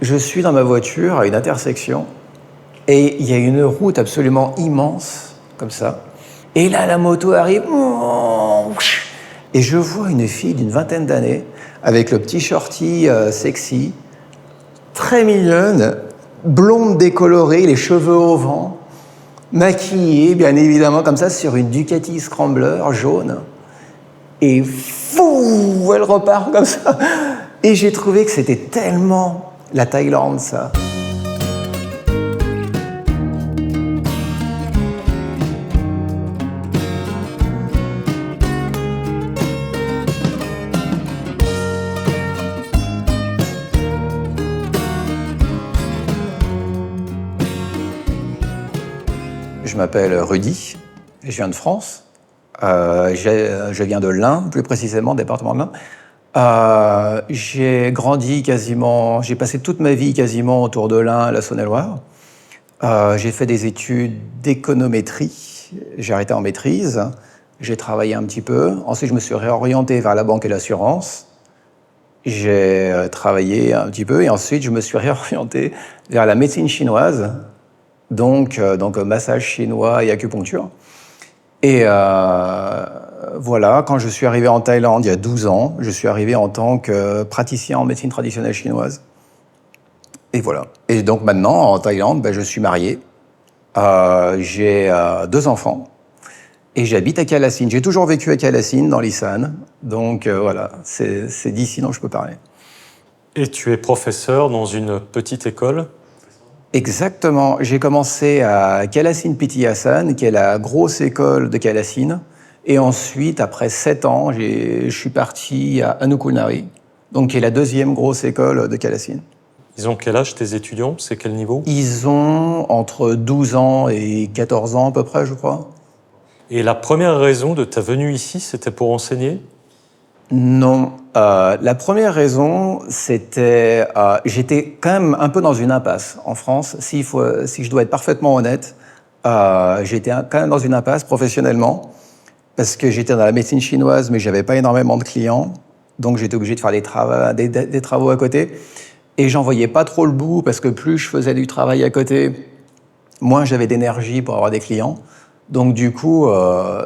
Je suis dans ma voiture à une intersection et il y a une route absolument immense, comme ça. Et là, la moto arrive et je vois une fille d'une vingtaine d'années avec le petit shorty sexy, très mignonne, blonde décolorée, les cheveux au vent, maquillée, bien évidemment, comme ça, sur une Ducati Scrambler jaune. Et fou, elle repart comme ça. Et j'ai trouvé que c'était tellement la Thaïlande, ça. Je m'appelle Rudy, je viens de France. Je viens de l'Ain, plus précisément, département de l'Ain. J'ai grandi quasiment, j'ai passé toute ma vie quasiment autour de l'Ain, la Saône-et-Loire. J'ai fait des études d'économétrie, j'ai arrêté en maîtrise, j'ai travaillé un petit peu. Ensuite, je me suis réorienté vers la banque et l'assurance. J'ai travaillé un petit peu et ensuite, je me suis réorienté vers la médecine chinoise, donc massage chinois et acupuncture. Et voilà, quand je suis arrivé en Thaïlande il y a 12 ans, je suis arrivé en tant que praticien en médecine traditionnelle chinoise. Et voilà. Et donc maintenant, en Thaïlande, je suis marié. J'ai 2 enfants. Et j'habite à Kalassin. J'ai toujours vécu à Kalassin, dans l'Isan. Donc voilà, c'est d'ici dont je peux parler. Et tu es professeur dans une petite école ? Exactement. J'ai commencé à Kalassin Pityasan, qui est la grosse école de Kalassin. Et ensuite, après 7 ans, je suis parti à Anukulnari, donc qui est la 2e grosse école de Kalassin. Ils ont quel âge tes étudiants ? C'est quel niveau ? Ils ont entre 12 ans et 14 ans à peu près, je crois. Et la première raison de ta venue ici, c'était pour enseigner ? Non. La première raison, c'était... j'étais quand même un peu dans une impasse en France. Si je dois être parfaitement honnête, j'étais quand même dans une impasse professionnellement, parce que j'étais dans la médecine chinoise, mais j'avais pas énormément de clients. Donc j'étais obligé de faire des travaux à côté. Et j'en voyais pas trop le bout, parce que plus je faisais du travail à côté, moins j'avais d'énergie pour avoir des clients. Donc du coup,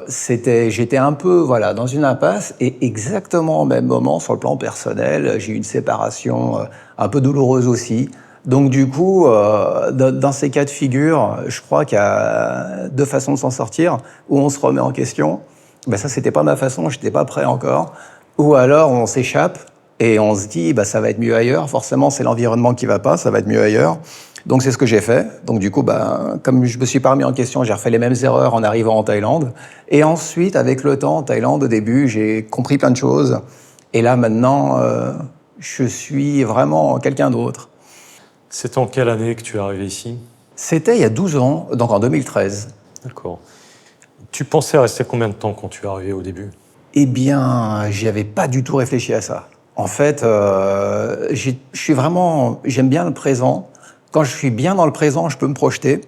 j'étais un peu dans une impasse, et exactement au même moment, sur le plan personnel, j'ai eu une séparation un peu douloureuse aussi. Donc du coup, dans ces cas de figure, je crois qu'il y a 2 façons de s'en sortir. Ou on se remet en question, ça c'était pas ma façon, j'étais pas prêt encore. Ou alors on s'échappe et on se dit ça va être mieux ailleurs. Forcément, c'est l'environnement qui va pas, ça va être mieux ailleurs. Donc c'est ce que j'ai fait. Donc du coup, comme je me suis pas remis en question, j'ai refait les mêmes erreurs en arrivant en Thaïlande. Et ensuite, avec le temps, en Thaïlande, au début, j'ai compris plein de choses. Et là, maintenant, je suis vraiment quelqu'un d'autre. C'est en quelle année que tu es arrivé ici ? C'était il y a 12 ans, donc en 2013. D'accord. Tu pensais rester combien de temps quand tu es arrivé au début ? Eh bien, j'y avais pas du tout réfléchi à ça. En fait, j'aime bien le présent. Quand je suis bien dans le présent, je peux me projeter.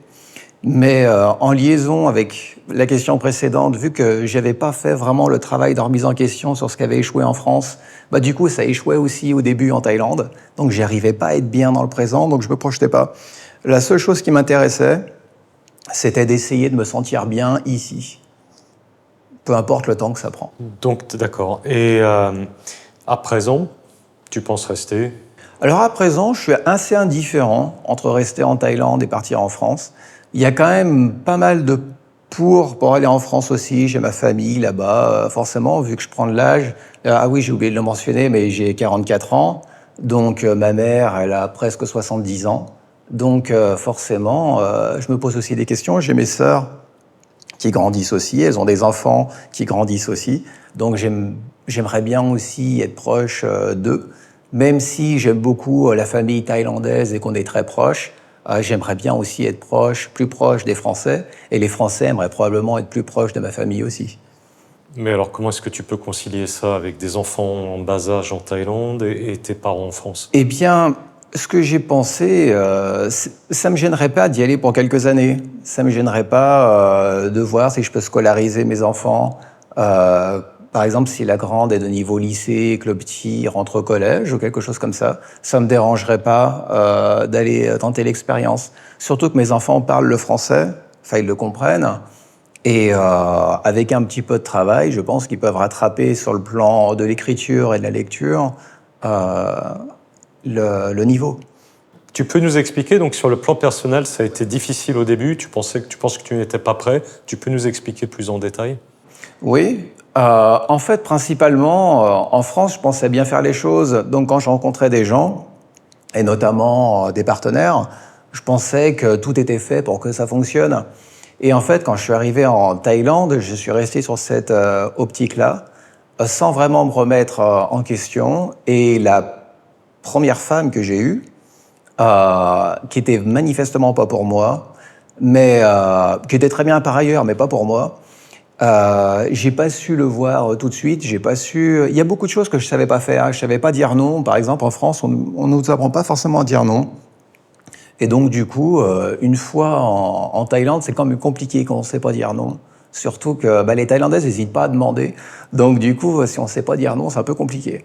Mais en liaison avec la question précédente, vu que j'avais pas fait vraiment le travail de remise en question sur ce qui avait échoué en France, du coup, ça échouait aussi au début en Thaïlande. Donc, j'arrivais pas à être bien dans le présent, donc je me projetais pas. La seule chose qui m'intéressait, c'était d'essayer de me sentir bien ici. Peu importe le temps que ça prend. Donc, d'accord. Et à présent, tu penses rester ? Alors à présent, je suis assez indifférent entre rester en Thaïlande et partir en France. Il y a quand même pas mal de pour aller en France aussi. J'ai ma famille là-bas, forcément, vu que je prends de l'âge. Ah oui, j'ai oublié de le mentionner, mais j'ai 44 ans. Donc ma mère, elle a presque 70 ans. Donc forcément, je me pose aussi des questions. J'ai mes sœurs qui grandissent aussi, elles ont des enfants qui grandissent aussi. Donc j'aimerais bien aussi être proche d'eux. Même si j'aime beaucoup la famille thaïlandaise et qu'on est très proches, j'aimerais bien aussi être plus proche des Français. Et les Français aimeraient probablement être plus proches de ma famille aussi. Mais alors, comment est-ce que tu peux concilier ça avec des enfants en bas âge en Thaïlande et tes parents en France ? Eh bien, ce que j'ai pensé, ça me gênerait pas d'y aller pour quelques années. Ça me gênerait pas de voir si je peux scolariser mes enfants Par exemple, si la grande est de niveau lycée, que le petit rentre au collège ou quelque chose comme ça me dérangerait pas d'aller tenter l'expérience. Surtout que mes enfants parlent le français, enfin ils le comprennent, et avec un petit peu de travail, je pense qu'ils peuvent rattraper sur le plan de l'écriture et de la lecture euh, le niveau. Tu peux nous expliquer, donc sur le plan personnel, ça a été difficile au début, tu penses que tu n'étais pas prêt, tu peux nous expliquer plus en détail? Oui, en fait, principalement, en France, je pensais bien faire les choses. Donc, quand je rencontrais des gens, et notamment des partenaires, je pensais que tout était fait pour que ça fonctionne. Et en fait, quand je suis arrivé en Thaïlande, je suis resté sur cette optique-là, sans vraiment me remettre en question. Et la première femme que j'ai eue, qui était manifestement pas pour moi, mais qui était très bien par ailleurs, mais pas pour moi. J'ai pas su le voir tout de suite. J'ai pas su. Il y a beaucoup de choses que je savais pas faire. Je savais pas dire non. Par exemple, en France, on nous apprend pas forcément à dire non. Et donc, du coup, une fois en Thaïlande, c'est quand même compliqué quand on sait pas dire non. Surtout que les Thaïlandaises n'hésitent pas à demander. Donc, du coup, si on sait pas dire non, c'est un peu compliqué.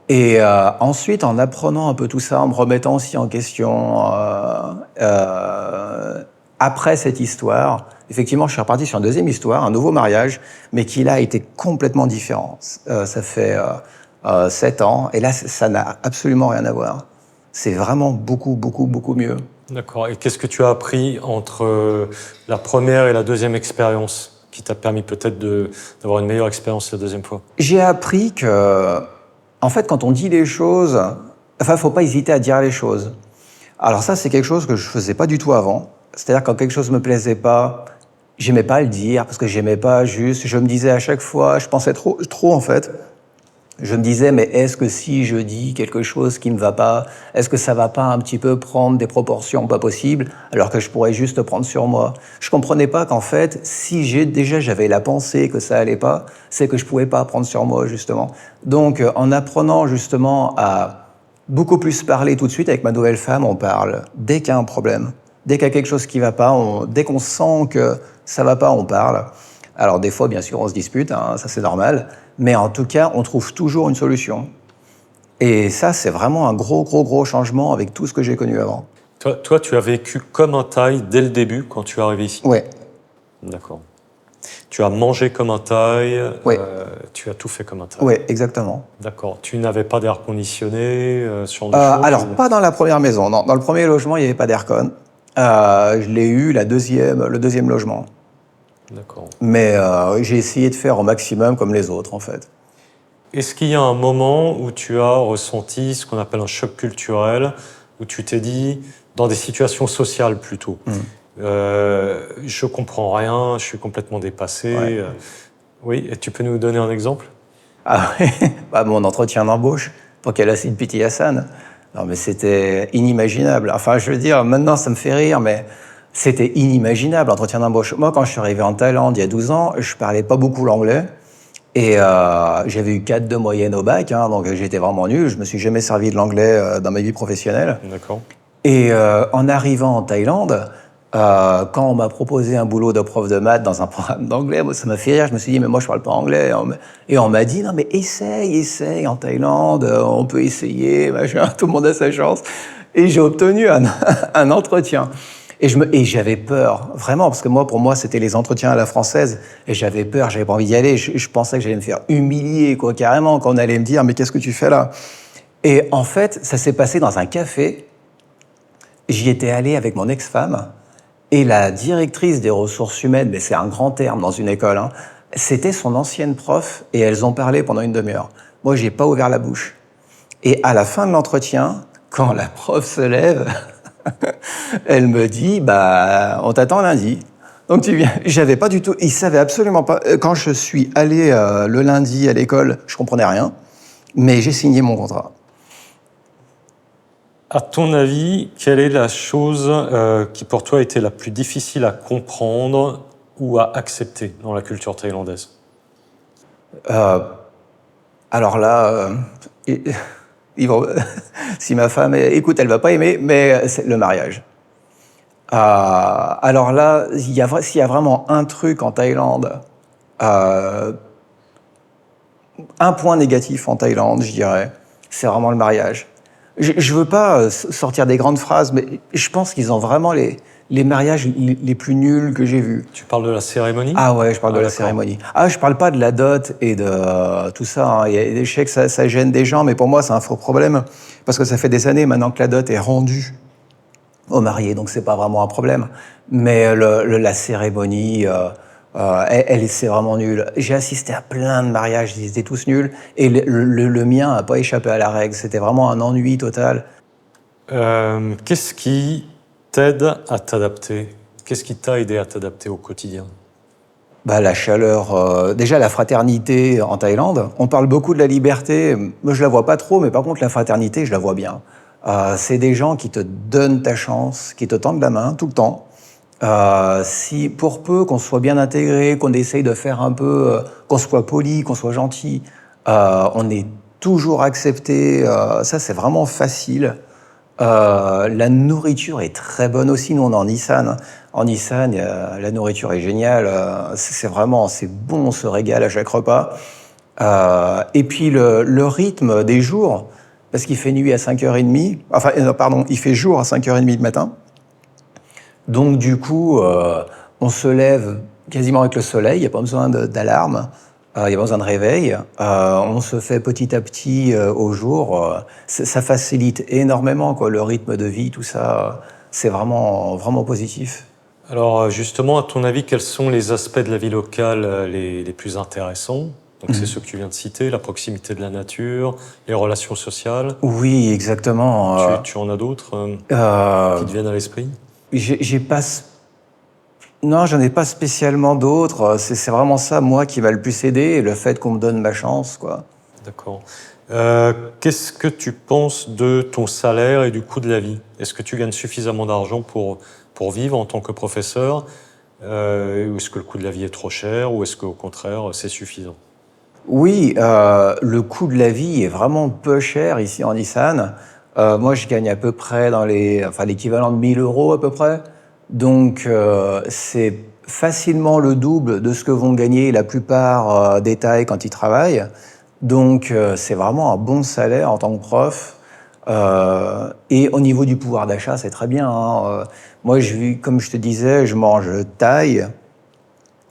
Et ensuite, en apprenant un peu tout ça, en me remettant aussi en question, après cette histoire, effectivement, je suis reparti sur une deuxième histoire, un nouveau mariage, mais qui là a été complètement différent. Ça fait 7 ans, et là, ça n'a absolument rien à voir. C'est vraiment beaucoup, beaucoup, beaucoup mieux. D'accord. Et qu'est-ce que tu as appris entre la première et la deuxième expérience qui t'a permis peut-être d'avoir une meilleure expérience la deuxième fois? J'ai appris que, en fait, quand on dit les choses, enfin, faut pas hésiter à dire les choses. Alors ça, c'est quelque chose que je faisais pas du tout avant. C'est-à-dire quand quelque chose me plaisait pas, j'aimais pas le dire parce que j'aimais pas juste. Je me disais à chaque fois, je pensais trop en fait. Je me disais, mais est-ce que si je dis quelque chose qui me va pas, est-ce que ça va pas un petit peu prendre des proportions pas possibles, alors que je pourrais juste prendre sur moi? Je comprenais pas qu'en fait, si j'avais la pensée que ça allait pas, c'est que je pouvais pas prendre sur moi, justement. Donc, en apprenant justement à beaucoup plus parler tout de suite avec ma nouvelle femme, on parle dès qu'il y a un problème, dès qu'il y a quelque chose qui va pas, dès qu'on sent que ça va pas, on parle. Alors des fois, bien sûr, on se dispute, hein, ça c'est normal, mais en tout cas, on trouve toujours une solution. Et ça, c'est vraiment un gros, gros, gros changement avec tout ce que j'ai connu avant. Toi, tu as vécu comme un Thaï dès le début quand tu es arrivé ici? Ouais, D'accord. Tu as mangé comme un Thaï, ouais, tu as tout fait comme un Thaï. ouais, exactement. D'accord. Tu n'avais pas d'air conditionné, ce genre de choses? Alors, pas dans la première maison, non. Dans le premier logement, il n'y avait pas d'aircon. Je l'ai eu le deuxième logement. D'accord. Mais j'ai essayé de faire au maximum comme les autres, en fait. Est-ce qu'il y a un moment où tu as ressenti ce qu'on appelle un choc culturel, où tu t'es dit, dans des situations sociales plutôt, je comprends rien, je suis complètement dépassé. Ouais. Oui, et tu peux nous donner un exemple? Ah ouais, mon entretien d'embauche pour Kalacine Piti Hassan. Non, mais c'était inimaginable. Enfin, je veux dire, maintenant, ça me fait rire, mais c'était inimaginable, l'entretien d'embauche. Moi, quand je suis arrivé en Thaïlande il y a 12 ans, je parlais pas beaucoup l'anglais. Et j'avais eu 4 de moyenne au bac, hein, donc j'étais vraiment nul. Je me suis jamais servi de l'anglais dans ma vie professionnelle. D'accord. Et en arrivant en Thaïlande, quand on m'a proposé un boulot de prof de maths dans un programme d'anglais, moi, ça m'a fait rire. Je me suis dit, mais moi, je parle pas anglais. Et on m'a dit, non, mais essaye en Thaïlande, on peut essayer, machin, tout le monde a sa chance. Et j'ai obtenu un entretien. Et j'avais peur, vraiment, parce que pour moi, c'était les entretiens à la française, et j'avais peur, j'avais pas envie d'y aller. Je pensais que j'allais me faire humilier, quoi, carrément, quand on allait me dire, mais qu'est-ce que tu fais là? Et en fait, ça s'est passé dans un café. J'y étais allé avec mon ex-femme, et la directrice des ressources humaines, mais c'est un grand terme dans une école, hein, c'était son ancienne prof, et elles ont parlé pendant une demi-heure. Moi, j'ai pas ouvert la bouche. Et à la fin de l'entretien, quand la prof se lève, elle me dit, on t'attend lundi. Donc tu viens. J'avais pas du tout. Ils savaient absolument pas. Quand je suis allé le lundi à l'école, je comprenais rien, mais j'ai signé mon contrat. À ton avis, quelle est la chose qui pour toi était la plus difficile à comprendre ou à accepter dans la culture thaïlandaise? Alors là, si ma femme écoute, elle va pas aimer, mais c'est le mariage. Alors là, s'il y a vraiment un truc en Thaïlande un point négatif en Thaïlande, je dirais, c'est vraiment le mariage. Je veux pas sortir des grandes phrases, mais je pense qu'ils ont vraiment les mariages les plus nuls que j'ai vus. Tu parles de la cérémonie? Ah ouais, je parle de la d'accord. cérémonie. Ah, je parle pas de la dot et de tout ça, hein. Il y a des chèques, ça gêne des gens, mais pour moi, c'est un faux problème. Parce que ça fait des années maintenant que la dot est rendue aux mariés, donc c'est pas vraiment un problème. Mais la cérémonie, c'est vraiment nul. J'ai assisté à plein de mariages, ils étaient tous nuls. Et le mien a pas échappé à la règle. C'était vraiment un ennui total. Qu'est-ce qui t'aide à t'adapter? Qu'est-ce qui t'a aidé à t'adapter au quotidien? Bah, la chaleur, déjà la fraternité en Thaïlande. On parle beaucoup de la liberté, moi je la vois pas trop, mais par contre la fraternité, je la vois bien. C'est des gens qui te donnent ta chance, qui te tendent la main tout le temps. Si pour peu qu'on soit bien intégré, qu'on essaye de faire un peu, qu'on soit poli, qu'on soit gentil, on est toujours accepté. Ça c'est vraiment facile. La nourriture est très bonne aussi. Nous, on est en Nissan. En Nissan, la nourriture est géniale. C'est vraiment, c'est bon, on se régale à chaque repas. Et puis le rythme des jours, parce qu'il fait nuit à 5h30, enfin, pardon, il fait jour à 5h30 du matin. Donc, du coup, on se lève quasiment avec le soleil, il n'y a pas besoin d'alarme. Il n'y a pas besoin de réveil. On se fait petit à petit au jour. Ça facilite énormément quoi, le rythme de vie, tout ça. C'est vraiment, vraiment positif. Alors justement, à ton avis, quels sont les aspects de la vie locale les plus intéressants? Donc c'est ceux que tu viens de citer, la proximité de la nature, les relations sociales. Oui, exactement. Tu en as d'autres qui te viennent à l'esprit? J'ai pas... Non, j'en ai pas spécialement d'autres. C'est vraiment ça, moi, qui va le plus aider, le fait qu'on me donne ma chance, quoi. D'accord. Qu'est-ce que tu penses de ton salaire et du coût de la vie? Est-ce que tu gagnes suffisamment d'argent pour vivre en tant que professeur? Ou est-ce que le coût de la vie est trop cher? Ou est-ce qu'au contraire, c'est suffisant? Oui, le coût de la vie est vraiment peu cher ici en Nissan. Moi, je gagne à peu près l'équivalent de 1 000 € à peu près. Donc, c'est facilement le double de ce que vont gagner la plupart des Thaïs quand ils travaillent. Donc, c'est vraiment un bon salaire en tant que prof. Et au niveau du pouvoir d'achat, c'est très bien, hein. Moi, comme je te disais, je mange thaï.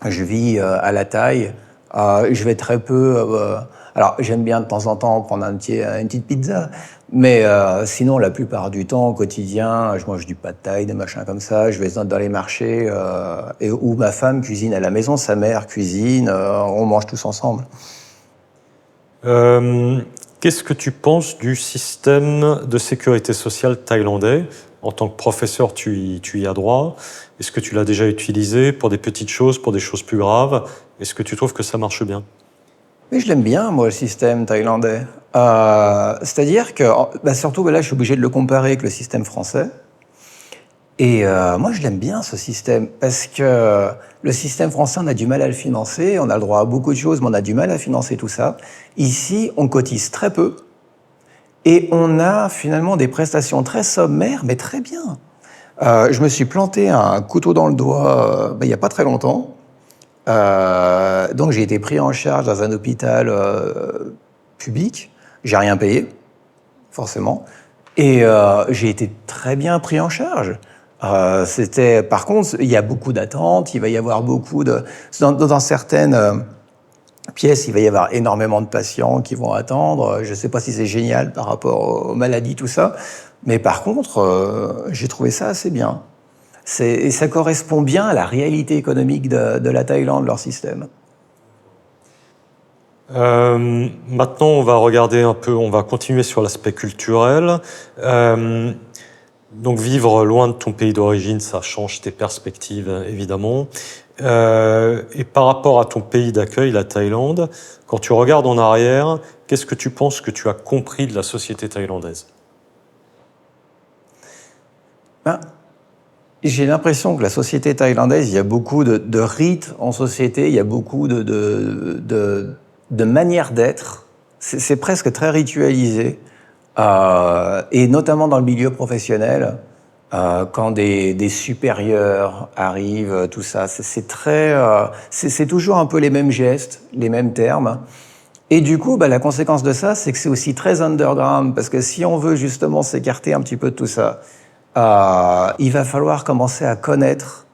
Je vis à la Thaï. Je vais très peu. Alors, j'aime bien de temps en temps prendre une petite pizza, mais sinon, la plupart du temps, au quotidien, je mange du pad thaï, des machins comme ça. Je vais dans les marchés où ma femme cuisine à la maison, sa mère cuisine, on mange tous ensemble. Qu'est-ce que tu penses du système de sécurité sociale thaïlandais? En tant que professeur, tu y as droit. Est-ce que tu l'as déjà utilisé pour des petites choses, pour des choses plus graves? Est-ce que tu trouves que ça marche bien? Mais je l'aime bien, moi, le système thaïlandais. C'est-à-dire que, surtout là, je suis obligé de le comparer avec le système français. Et moi, je l'aime bien, ce système, parce que le système français, on a du mal à le financer, on a le droit à beaucoup de choses, mais on a du mal à financer tout ça. Ici, on cotise très peu, et on a finalement des prestations très sommaires, mais très bien. Je me suis planté un couteau dans le doigt il n'y a pas très longtemps. Donc j'ai été pris en charge dans un hôpital public. J'ai rien payé, forcément. Et j'ai été très bien pris en charge. Par contre, il y a beaucoup d'attentes, il va y avoir beaucoup de... Dans certaines pièces, il va y avoir énormément de patients qui vont attendre. Je ne sais pas si c'est génial par rapport aux maladies, tout ça. Mais par contre, j'ai trouvé ça assez bien. Et ça correspond bien à la réalité économique de la Thaïlande, leur système. Maintenant, on va regarder un peu, on va continuer sur l'aspect culturel. Donc, vivre loin de ton pays d'origine, ça change tes perspectives, évidemment. Et par rapport à ton pays d'accueil, la Thaïlande, quand tu regardes en arrière, qu'est-ce que tu penses que tu as compris de la société thaïlandaise? J'ai l'impression que la société thaïlandaise, il y a beaucoup de rites en société, il y a beaucoup de manières d'être. C'est presque très ritualisé. Et notamment dans le milieu professionnel, quand des supérieurs arrivent, tout ça, c'est toujours un peu les mêmes gestes, les mêmes termes. Et du coup, la conséquence de ça, c'est que c'est aussi très underground, parce que si on veut justement s'écarter un petit peu de tout ça, il va falloir commencer à connaître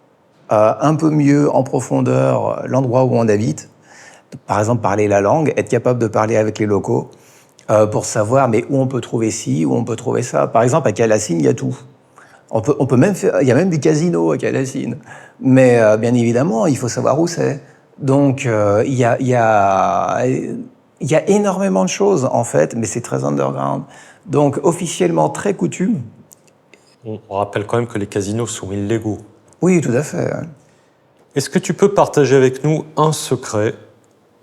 un peu mieux en profondeur l'endroit où on habite. Par exemple, parler la langue, être capable de parler avec les locaux pour savoir mais où on peut trouver ci, où on peut trouver ça. Par exemple, à Calassine, il y a tout. On peut même faire, il y a même du casino à Calassine. Mais bien évidemment, il faut savoir où c'est. Donc, il y a énormément de choses, en fait, mais c'est très underground. Donc, officiellement très coutume. On rappelle quand même que les casinos sont illégaux. Oui, tout à fait. Est-ce que tu peux partager avec nous un secret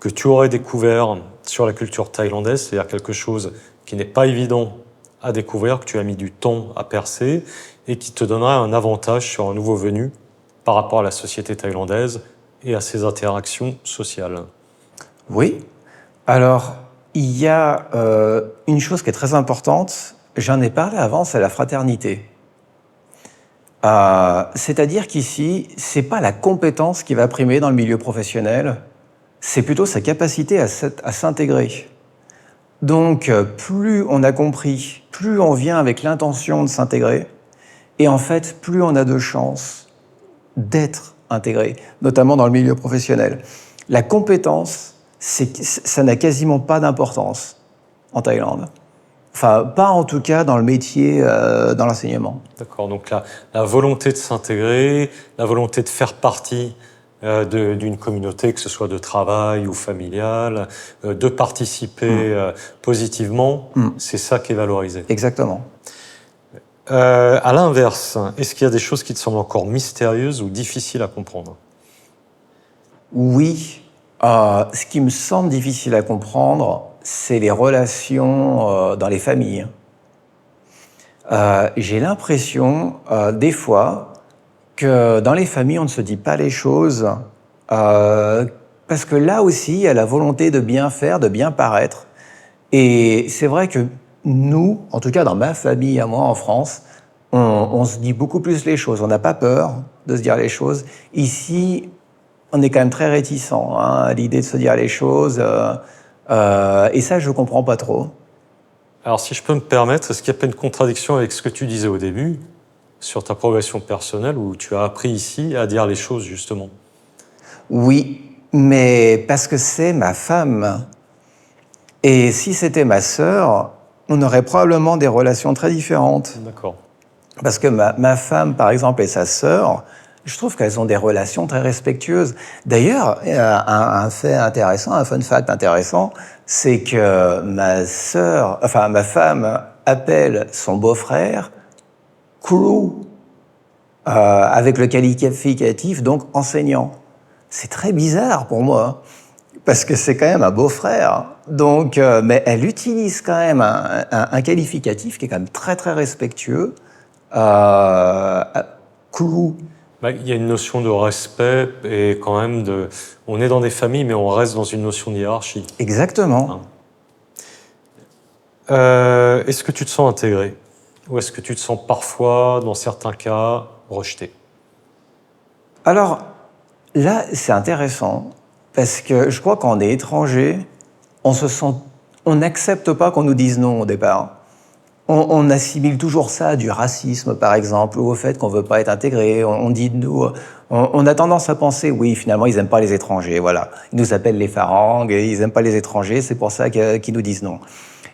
que tu aurais découvert sur la culture thaïlandaise, c'est-à-dire quelque chose qui n'est pas évident à découvrir, que tu as mis du temps à percer et qui te donnerait un avantage sur un nouveau venu par rapport à la société thaïlandaise et à ses interactions sociales? Oui. Alors, il y a une chose qui est très importante, j'en ai parlé avant, c'est la fraternité. C'est-à-dire qu'ici, c'est pas la compétence qui va primer dans le milieu professionnel, c'est plutôt sa capacité à s'intégrer. Donc, plus on a compris, plus on vient avec l'intention de s'intégrer, et en fait, plus on a de chances d'être intégré, notamment dans le milieu professionnel. La compétence, ça n'a quasiment pas d'importance en Thaïlande. Enfin, pas en tout cas dans le métier, dans l'enseignement. D'accord, donc la volonté de s'intégrer, la volonté de faire partie d'une communauté, que ce soit de travail ou familiale, de participer positivement, c'est ça qui est valorisé. Exactement. À l'inverse, est-ce qu'il y a des choses qui te semblent encore mystérieuses ou difficiles à comprendre? Oui. Ce qui me semble difficile à comprendre, c'est les relations dans les familles. J'ai l'impression, des fois, que dans les familles, on ne se dit pas les choses, parce que là aussi, il y a la volonté de bien faire, de bien paraître. Et c'est vrai que nous, en tout cas dans ma famille, à moi, en France, on se dit beaucoup plus les choses. On n'a pas peur de se dire les choses. Ici, on est quand même très réticent à l'idée de se dire les choses. Et ça, je ne comprends pas trop. Alors, si je peux me permettre, est-ce qu'il n'y a pas une contradiction avec ce que tu disais au début sur ta progression personnelle où tu as appris ici à dire les choses, justement? Oui, mais parce que c'est ma femme. Et si c'était ma sœur, on aurait probablement des relations très différentes. D'accord. Parce que ma femme, par exemple, et sa sœur, je trouve qu'elles ont des relations très respectueuses. D'ailleurs, un fait intéressant, un fun fact intéressant, c'est que ma femme appelle son beau-frère Kuru, avec le qualificatif, donc enseignant. C'est très bizarre pour moi, parce que c'est quand même un beau-frère. Donc, mais elle utilise quand même un qualificatif qui est quand même très très respectueux. Kuru. Il y a une notion de respect et quand même on est dans des familles, mais on reste dans une notion de hiérarchie. Exactement. Est-ce que tu te sens intégré? Ou est-ce que tu te sens parfois, dans certains cas, rejeté? Alors, là, c'est intéressant, parce que je crois qu'en est étranger, on n'accepte pas qu'on nous dise non au départ. On assimile toujours ça à du racisme, par exemple, ou au fait qu'on ne veut pas être intégré. On dit de nous, on a tendance à penser, oui, finalement, ils n'aiment pas les étrangers, voilà. Ils nous appellent les farangues, et ils n'aiment pas les étrangers, c'est pour ça qu'ils nous disent non.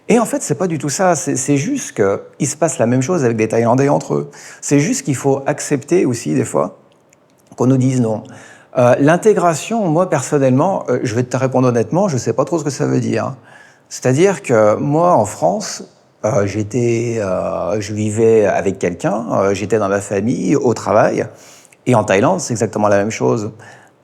Et en fait, c'est pas du tout ça. C'est juste qu'il se passe la même chose avec des Thaïlandais entre eux. C'est juste qu'il faut accepter aussi, des fois, qu'on nous dise non. L'intégration, moi, personnellement, je vais te répondre honnêtement, je sais pas trop ce que ça veut dire. C'est-à-dire que moi, en France, je vivais avec quelqu'un, j'étais dans ma famille, au travail, et en Thaïlande, c'est exactement la même chose.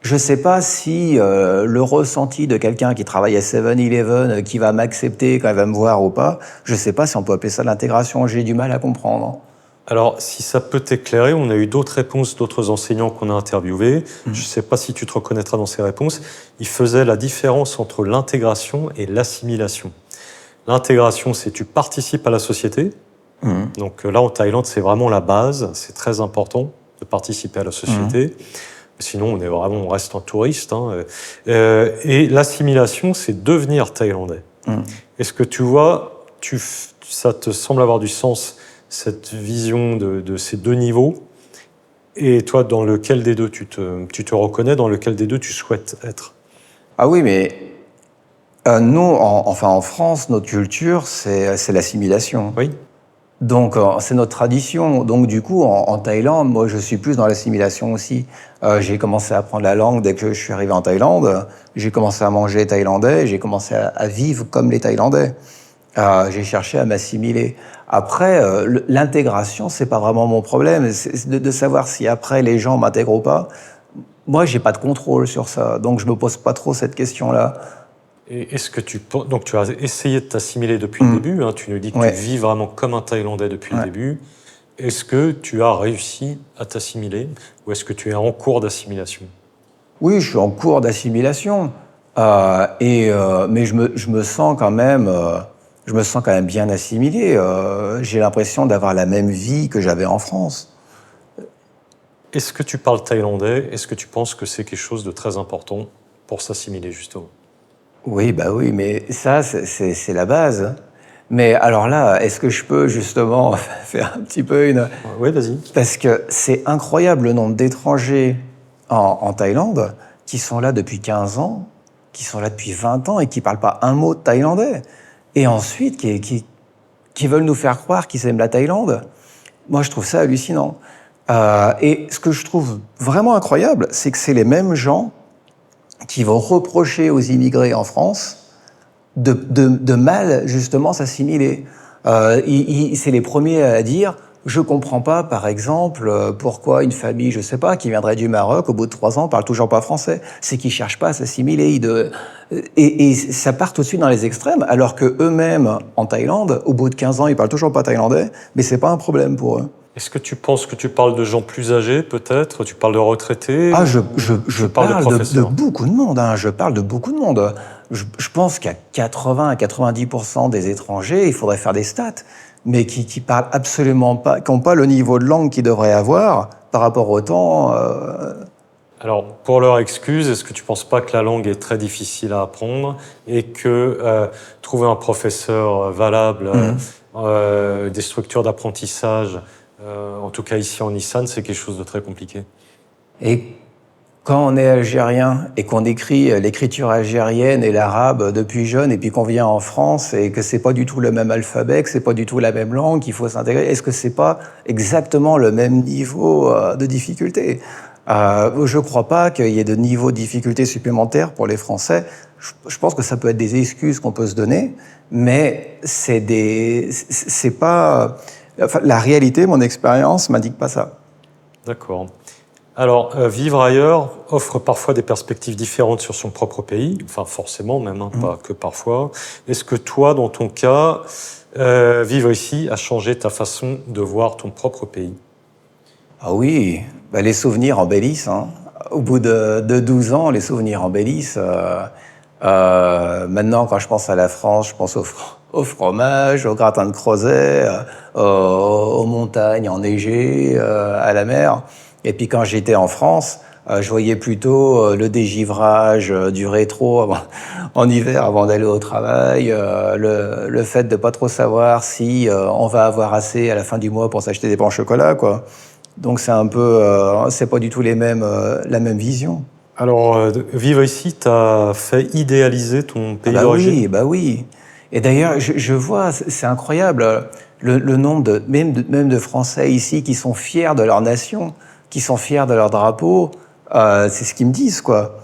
Je ne sais pas si le ressenti de quelqu'un qui travaille à 7-Eleven, qui va m'accepter quand il va me voir ou pas, je ne sais pas si on peut appeler ça l'intégration, j'ai du mal à comprendre. Alors, si ça peut t'éclairer, on a eu d'autres réponses d'autres enseignants qu'on a interviewés. Je ne sais pas si tu te reconnaîtras dans ces réponses. Ils faisaient la différence entre l'intégration et l'assimilation. L'intégration, c'est tu participes à la société. Donc là, en Thaïlande, c'est vraiment la base. C'est très important de participer à la société. Sinon, on reste un touriste. Hein. Et l'assimilation, c'est devenir thaïlandais. Est-ce que tu vois, ça te semble avoir du sens, cette vision de ces deux niveaux? Et toi, dans lequel des deux tu te reconnais, dans lequel des deux tu souhaites être? Ah oui, mais nous, en France, notre culture, c'est l'assimilation. Oui. Donc, c'est notre tradition. Donc, du coup, en Thaïlande, moi, je suis plus dans l'assimilation aussi. J'ai commencé à apprendre la langue dès que je suis arrivé en Thaïlande. J'ai commencé à manger thaïlandais. J'ai commencé à vivre comme les Thaïlandais. J'ai cherché à m'assimiler. Après, l'intégration, c'est pas vraiment mon problème. C'est de savoir si après les gens m'intègrent ou pas. Moi, j'ai pas de contrôle sur ça. Donc, je me pose pas trop cette question-là. Et est-ce que donc tu as essayé de t'assimiler depuis le début, hein, tu nous dis que tu vis vraiment comme un Thaïlandais depuis le début. Est-ce que tu as réussi à t'assimiler ou est-ce que tu es en cours d'assimilation? Oui, je suis en cours d'assimilation, mais je me sens quand même, bien assimilé. J'ai l'impression d'avoir la même vie que j'avais en France. Est-ce que tu parles thaïlandais? Est-ce que tu penses que c'est quelque chose de très important pour s'assimiler justement? Oui, bah oui, mais ça, c'est la base. Mais alors là, est-ce que je peux justement faire un petit peu une... Oui, vas-y. Parce que c'est incroyable le nombre d'étrangers en Thaïlande qui sont là depuis 15 ans, qui sont là depuis 20 ans et qui parlent pas un mot de thaïlandais. Et ensuite, qui veulent nous faire croire qu'ils aiment la Thaïlande. Moi, je trouve ça hallucinant. Et ce que je trouve vraiment incroyable, c'est que c'est les mêmes gens qui vont reprocher aux immigrés en France de mal, justement, s'assimiler. C'est les premiers à dire « Je comprends pas, par exemple, pourquoi une famille, je sais pas, qui viendrait du Maroc, au bout de 3 ans, parle toujours pas français. C'est qu'ils cherchent pas à s'assimiler. Et ça part tout de suite dans les extrêmes, alors que eux-mêmes, en Thaïlande, au bout de 15 ans, ils parlent toujours pas thaïlandais, mais c'est pas un problème pour eux. Est-ce que tu penses que tu parles de gens plus âgés, peut-être? Tu parles de retraités? Ah, je parle de beaucoup de monde. Hein. Je parle de beaucoup de monde. Je pense qu'à 80 à 90% des étrangers, il faudrait faire des stats, mais qui parlent absolument pas, qui n'ont pas le niveau de langue qu'ils devraient avoir par rapport au temps. Alors, pour leur excuse, est-ce que tu ne penses pas que la langue est très difficile à apprendre et que trouver un professeur valable, des structures d'apprentissage, en tout cas ici en Nissan, c'est quelque chose de très compliqué? Et quand on est algérien et qu'on écrit l'écriture algérienne et l'arabe depuis jeune, et puis qu'on vient en France et que c'est pas du tout le même alphabet, que c'est pas du tout la même langue, qu'il faut s'intégrer, est-ce que c'est pas exactement le même niveau de difficulté? Je crois pas qu'il y ait de niveau de difficulté supplémentaire pour les Français. Je pense que ça peut être des excuses qu'on peut se donner, mais c'est pas... Enfin, la réalité, mon expérience m'indique pas ça. D'accord. Alors, vivre ailleurs offre parfois des perspectives différentes sur son propre pays, enfin forcément même, hein, pas que parfois. Est-ce que toi, dans ton cas, vivre ici a changé ta façon de voir ton propre pays? Ah oui, bah, les souvenirs embellissent. Hein. Au bout de 12 ans, les souvenirs embellissent. Maintenant, quand je pense à la France, je pense au fromage, au gratin de Crozet, aux montagnes enneigées, à la mer. Et puis quand j'étais en France, je voyais plutôt le dégivrage du rétro en hiver avant d'aller au travail, le fait de pas trop savoir si on va avoir assez à la fin du mois pour s'acheter des pains au chocolat, quoi. Donc c'est un peu, c'est pas du tout la même vision. Alors, vivre ici t'a fait idéaliser ton pays d'origine? Oui, bah oui. Et d'ailleurs, je vois, c'est incroyable, le nombre même de Français ici qui sont fiers de leur nation, qui sont fiers de leur drapeau. C'est ce qu'ils me disent, quoi.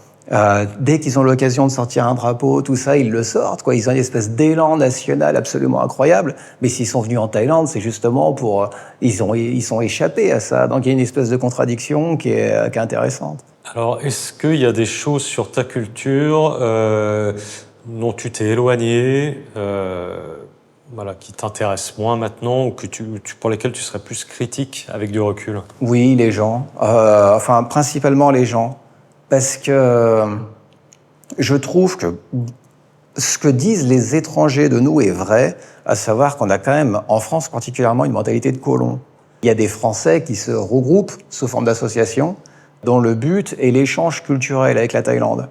Dès qu'ils ont l'occasion de sortir un drapeau, tout ça, ils le sortent, quoi. Ils ont une espèce d'élan national absolument incroyable. Mais s'ils sont venus en Thaïlande, c'est justement pour... ils sont échappés à ça. Donc il y a une espèce de contradiction qui est intéressante. Alors, est-ce qu'il y a des choses sur ta culture dont tu t'es éloigné, voilà, qui t'intéressent moins maintenant ou pour lesquelles tu serais plus critique avec du recul? Oui, les gens. Enfin, principalement les gens. Parce que je trouve que ce que disent les étrangers de nous est vrai, à savoir qu'on a quand même, en France particulièrement, une mentalité de colon. Il y a des Français qui se regroupent sous forme d'associations dont le but est l'échange culturel avec la Thaïlande.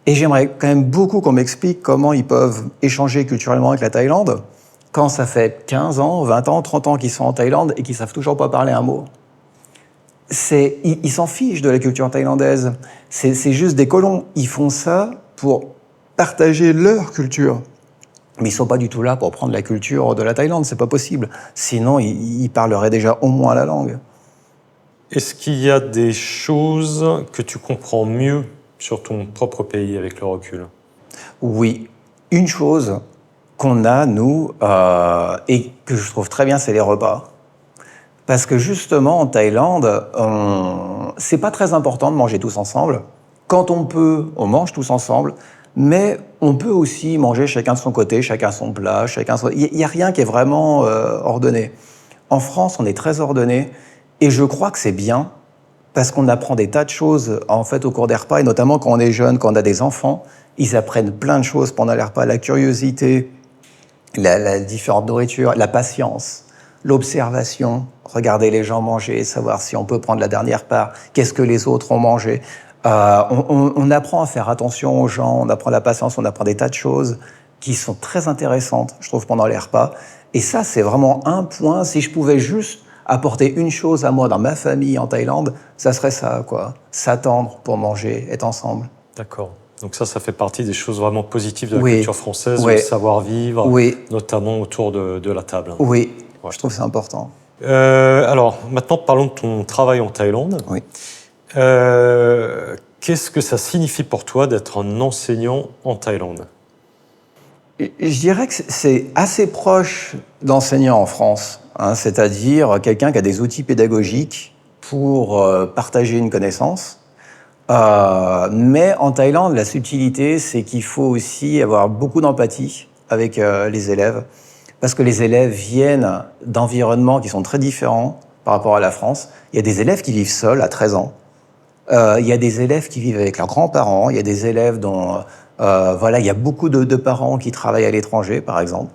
Et j'aimerais quand même beaucoup qu'on m'explique comment ils peuvent échanger culturellement avec la Thaïlande quand ça fait 15 ans, 20 ans, 30 ans qu'ils sont en Thaïlande et qu'ils ne savent toujours pas parler un mot. Ils s'en fichent de la culture thaïlandaise. C'est juste des colons. Ils font ça pour partager leur culture. Mais ils ne sont pas du tout là pour prendre la culture de la Thaïlande, c'est pas possible. Sinon, ils parleraient déjà au moins la langue. Est-ce qu'il y a des choses que tu comprends mieux sur ton propre pays avec le recul? Oui, une chose qu'on a, nous, et que je trouve très bien, c'est les repas. Parce que justement, en Thaïlande, c'est pas très important de manger tous ensemble. Quand on peut, on mange tous ensemble, mais on peut aussi manger chacun de son côté, chacun son plat, Il n'y a rien qui est vraiment ordonné. En France, on est très ordonné, et je crois que c'est bien, parce qu'on apprend des tas de choses en fait au cours des repas, et notamment quand on est jeune, quand on a des enfants, ils apprennent plein de choses pendant les repas, la curiosité, la différente nourriture, la patience, l'observation, regarder les gens manger, savoir si on peut prendre la dernière part, qu'est-ce que les autres ont mangé. On apprend à faire attention aux gens, on apprend la patience, on apprend des tas de choses qui sont très intéressantes, je trouve, pendant les repas. Et ça, c'est vraiment un point. Si je pouvais juste apporter une chose à moi dans ma famille en Thaïlande, ça serait ça, quoi. S'attendre pour manger, être ensemble. D'accord. Donc ça fait partie des choses vraiment positives de la Oui. culture française, Oui. le savoir-vivre, Oui. notamment autour de la table. Oui, Ouais. je trouve que c'est important. Alors, maintenant, parlons de ton travail en Thaïlande. Oui. Qu'est-ce que ça signifie pour toi d'être un enseignant en Thaïlande? Je dirais que c'est assez proche d'enseignant en France, hein, c'est-à-dire quelqu'un qui a des outils pédagogiques pour partager une connaissance. Mais en Thaïlande, la subtilité, c'est qu'il faut aussi avoir beaucoup d'empathie avec les élèves, parce que les élèves viennent d'environnements qui sont très différents par rapport à la France. Il y a des élèves qui vivent seuls à 13 ans. Il y a des élèves qui vivent avec leurs grands-parents. Il y a des élèves dont... voilà, il y a beaucoup de parents qui travaillent à l'étranger, par exemple.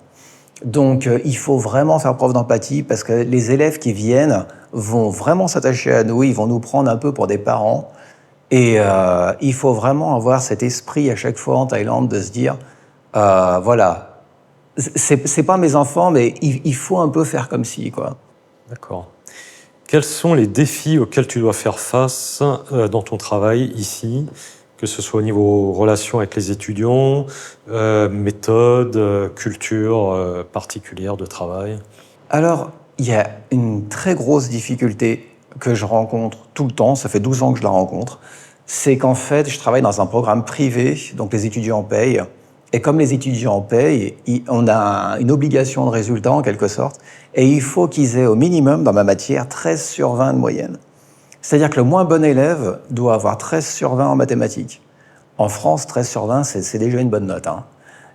Donc, il faut vraiment faire preuve d'empathie parce que les élèves qui viennent vont vraiment s'attacher à nous, ils vont nous prendre un peu pour des parents. Et il faut vraiment avoir cet esprit à chaque fois en Thaïlande de se dire, voilà, c'est pas mes enfants, mais il faut un peu faire comme si, quoi. D'accord. Quels sont les défis auxquels tu dois faire face dans ton travail ici, que ce soit au niveau relations avec les étudiants, méthode, culture particulière de travail? Alors, il y a une très grosse difficulté que je rencontre tout le temps, ça fait 12 ans que je la rencontre, c'est qu'en fait, je travaille dans un programme privé, donc les étudiants payent, et comme les étudiants payent, on a une obligation de résultat en quelque sorte, et il faut qu'ils aient au minimum, dans ma matière, 13 sur 20 de moyenne. C'est-à-dire que le moins bon élève doit avoir 13 sur 20 en mathématiques. En France, 13 sur 20, c'est déjà une bonne note, hein.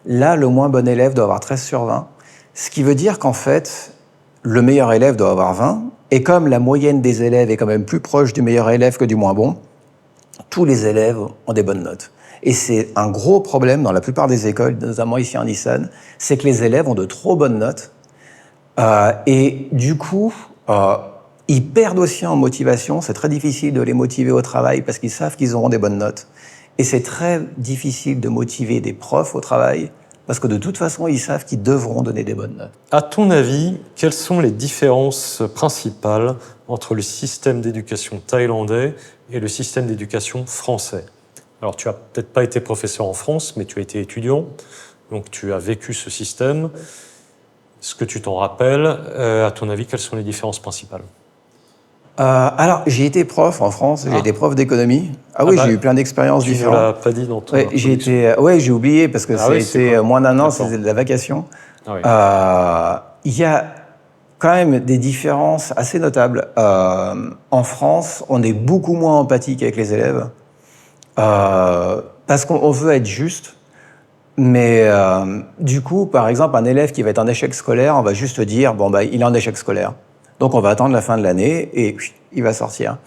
Là, le moins bon élève doit avoir 13 sur 20, ce qui veut dire qu'en fait, le meilleur élève doit avoir 20, et comme la moyenne des élèves est quand même plus proche du meilleur élève que du moins bon, tous les élèves ont des bonnes notes. Et c'est un gros problème dans la plupart des écoles, notamment ici en Nissan, c'est que les élèves ont de trop bonnes notes, et du coup, ils perdent aussi en motivation. C'est très difficile de les motiver au travail parce qu'ils savent qu'ils auront des bonnes notes. Et c'est très difficile de motiver des profs au travail parce que de toute façon, ils savent qu'ils devront donner des bonnes notes. À ton avis, quelles sont les différences principales entre le système d'éducation thaïlandais et le système d'éducation français? Alors, tu n'as peut-être pas été professeur en France, mais tu as été étudiant, donc tu as vécu ce système. Est-ce que tu t'en rappelles? À ton avis, quelles sont les différences principales? Alors, j'ai été prof en France, j'ai été prof d'économie. Oui, j'ai eu plein d'expériences différentes. Tu ne l'as pas dit dans ton introduction. Oui, j'ai oublié parce que ça a été moins d'un an, c'était de la vacation. Ah oui. Il y a quand même des différences assez notables. En France, on est beaucoup moins empathique avec les élèves parce qu'on veut être juste. Mais du coup, par exemple, un élève qui va être en échec scolaire, on va juste dire, bon, bah, il est en échec scolaire. Donc on va attendre la fin de l'année et il va sortir.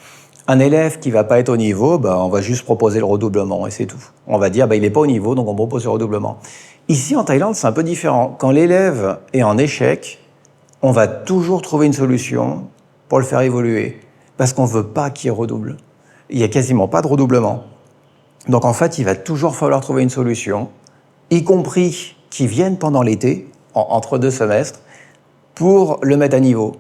Un élève qui va pas être au niveau, bah, on va juste proposer le redoublement et c'est tout. On va dire, bah, il est pas au niveau, donc on propose le redoublement. Ici, en Thaïlande, c'est un peu différent. Quand l'élève est en échec, on va toujours trouver une solution pour le faire évoluer. Parce qu'on veut pas qu'il redouble. il n'y a quasiment pas de redoublement. Donc en fait, il va toujours falloir trouver une solution, y compris qui viennent pendant l'été, entre 2 semestres, pour le mettre à niveau.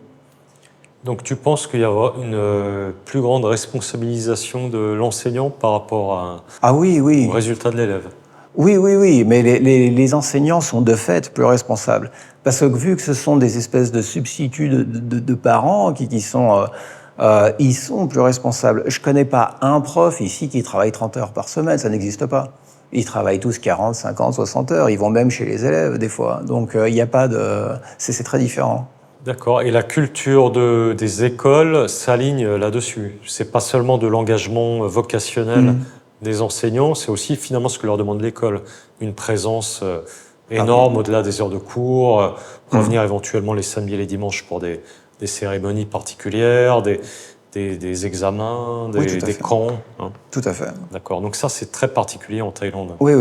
Donc tu penses qu'il y aura une plus grande responsabilisation de l'enseignant par rapport Ah oui, oui. au résultat de l'élève? Oui, mais les enseignants sont de fait plus responsables. Parce que vu que ce sont des espèces de substituts de parents ils sont plus responsables. Je connais pas un prof ici qui travaille 30 heures par semaine, ça n'existe pas. Ils travaillent tous 40, 50, 60 heures, ils vont même chez les élèves des fois. Donc il n'y a pas de... C'est très différent. D'accord. Et la culture des écoles s'aligne là-dessus. C'est pas seulement de l'engagement vocationnel des enseignants, c'est aussi finalement ce que leur demande l'école. Une présence énorme au-delà des heures de cours, revenir éventuellement les samedis et les dimanches pour des cérémonies particulières, des examens, des camps. Hein. Tout à fait. D'accord. Donc ça, c'est très particulier en Thaïlande. Oui.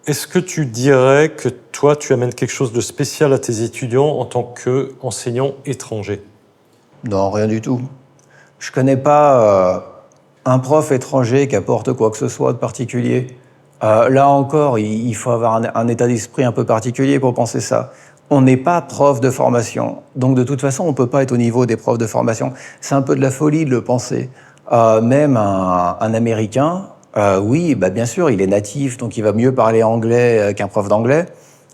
Est-ce que tu dirais que toi, tu amènes quelque chose de spécial à tes étudiants en tant qu'enseignant étranger? Non, rien du tout. Je connais pas un prof étranger qui apporte quoi que ce soit de particulier. Là encore, il faut avoir un état d'esprit un peu particulier pour penser ça. On n'est pas prof de formation, donc de toute façon, on peut pas être au niveau des profs de formation. C'est un peu de la folie de le penser. Même un Américain, oui, bah bien sûr, il est natif, donc il va mieux parler anglais qu'un prof d'anglais.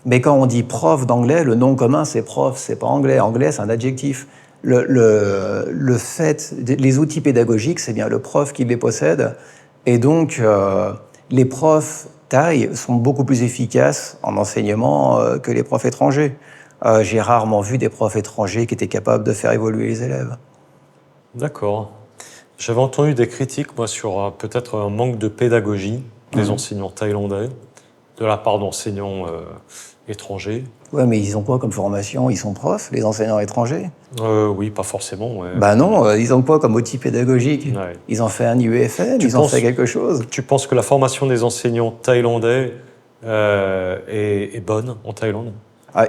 Mais quand on dit prof d'anglais, le nom commun, c'est prof, c'est pas anglais. Anglais, c'est un adjectif. Le fait, les outils pédagogiques, c'est bien le prof qui les possède. Et donc, les profs thaïs sont beaucoup plus efficaces en enseignement que les profs étrangers. J'ai rarement vu des profs étrangers qui étaient capables de faire évoluer les élèves. D'accord. J'avais entendu des critiques, moi, sur peut-être un manque de pédagogie des enseignants thaïlandais, de la part d'enseignants étrangers. Ouais, mais ils ont quoi comme formation? Ils sont profs, les enseignants étrangers? Oui, pas forcément. Ouais. Bah non, ils ont quoi comme outil pédagogique? Ouais. Ils ont fait un IUFM, ils ont fait quelque chose. Tu penses que la formation des enseignants thaïlandais est bonne en Thaïlande?